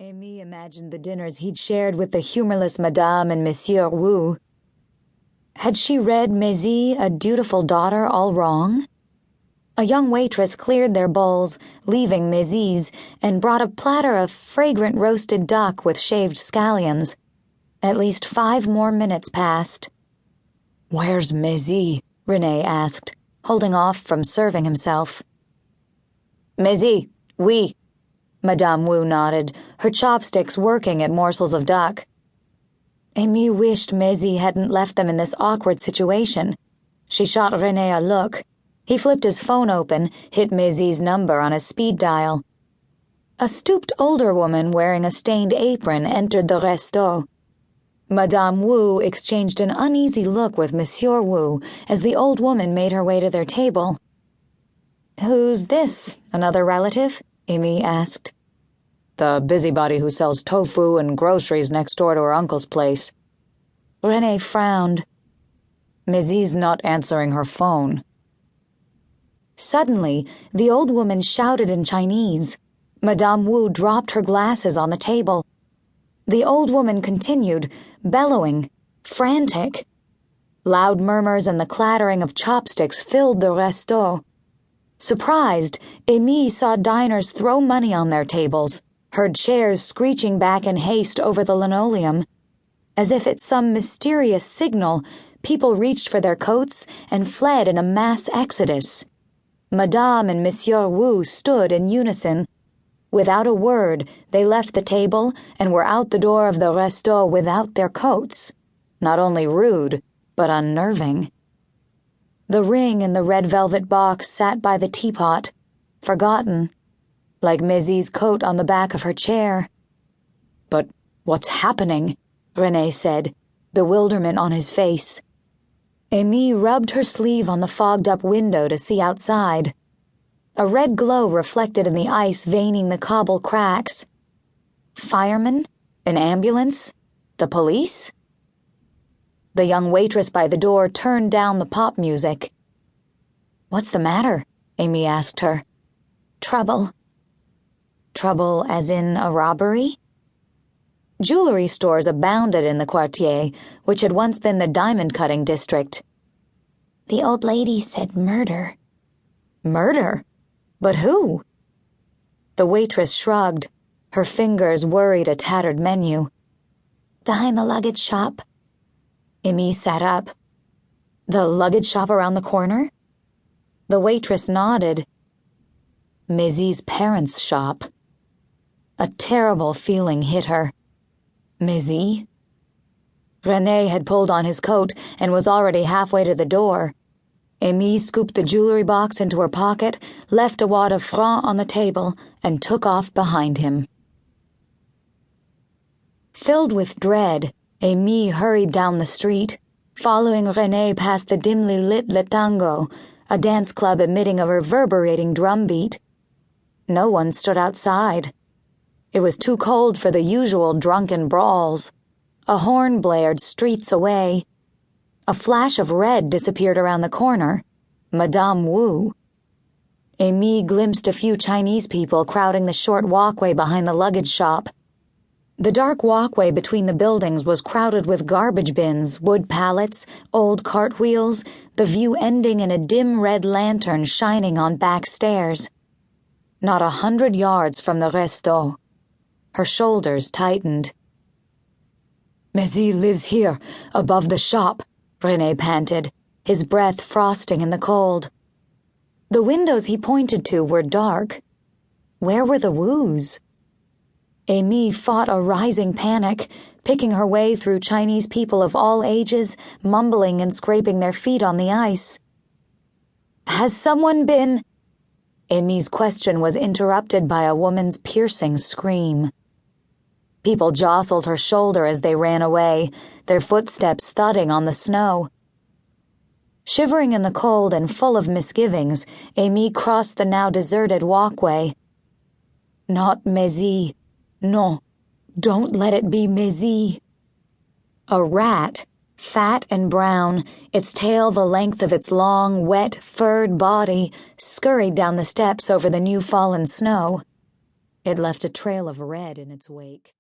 Aime imagined the dinners he'd shared with the humorless Madame and Monsieur Wu. Had she read Meizi, a dutiful daughter, all wrong? A young waitress cleared their bowls, leaving Meizi's, and brought a platter of fragrant roasted duck with shaved scallions. At least 5 more minutes passed. "Where's Meizi?" Rene asked, holding off from serving himself. "Meizi, oui." Madame Wu nodded, her chopsticks working at morsels of duck. Aime wished Meizi hadn't left them in this awkward situation. She shot Rene a look. He flipped his phone open, hit Meizi's number on his speed dial. A stooped older woman wearing a stained apron entered the resto. Madame Wu exchanged an uneasy look with Monsieur Wu as the old woman made her way to their table. "Who's this? Another relative?" Aime asked. "The busybody who sells tofu and groceries next door to her uncle's place." Rene frowned. "Meizi's not answering her phone." Suddenly, the old woman shouted in Chinese. Madame Wu dropped her glasses on the table. The old woman continued, bellowing, frantic. Loud murmurs and the clattering of chopsticks filled the resto. Surprised, Aime saw diners throw money on their tables, heard chairs screeching back in haste over the linoleum. As if it's some mysterious signal, people reached for their coats and fled in a mass exodus. Madame and Monsieur Wu stood in unison. Without a word, they left the table and were out the door of the resto without their coats. Not only rude, but unnerving. The ring in the red velvet box sat by the teapot, forgotten, like Meizi's coat on the back of her chair. "But what's happening?" Rene said, bewilderment on his face. Aime rubbed her sleeve on the fogged-up window to see outside. A red glow reflected in the ice veining the cobble cracks. Firemen? An ambulance? The police? The young waitress by the door turned down the pop music. "What's the matter?" Aime asked her. "Trouble." Trouble as in a robbery? Jewelry stores abounded in the quartier, which had once been the diamond-cutting district. "The old lady said murder." "Murder? But who?" The waitress shrugged. Her fingers worried a tattered menu. "Behind the luggage shop." Aime sat up. "The luggage shop around the corner?" The waitress nodded. Meizi's parents' shop. A terrible feeling hit her. Meizi? Rene had pulled on his coat and was already halfway to the door. Aime scooped the jewelry box into her pocket, left a wad of francs on the table, and took off behind him. Filled with dread, Aime hurried down the street, following Rene past the dimly lit Le Tango, a dance club emitting a reverberating drumbeat. No one stood outside. It was too cold for the usual drunken brawls. A horn blared streets away. A flash of red disappeared around the corner. Madame Wu. Aime glimpsed a few Chinese people crowding the short walkway behind the luggage shop. The dark walkway between the buildings was crowded with garbage bins, wood pallets, old cartwheels, the view ending in a dim red lantern shining on back stairs. Not 100 yards from the resto. Her shoulders tightened. "Meizi lives here, above the shop," Rene panted, his breath frosting in the cold. The windows he pointed to were dark. Where were the Wus? Aime fought a rising panic, picking her way through Chinese people of all ages, mumbling and scraping their feet on the ice. "Has someone been—" Aime's question was interrupted by a woman's piercing scream. People jostled her shoulder as they ran away, their footsteps thudding on the snow. Shivering in the cold and full of misgivings, Aime crossed the now deserted walkway. "Not Meizi. No, don't let it be Meizi." A rat, fat and brown, its tail the length of its long, wet, furred body, scurried down the steps over the new fallen snow. It left a trail of red in its wake.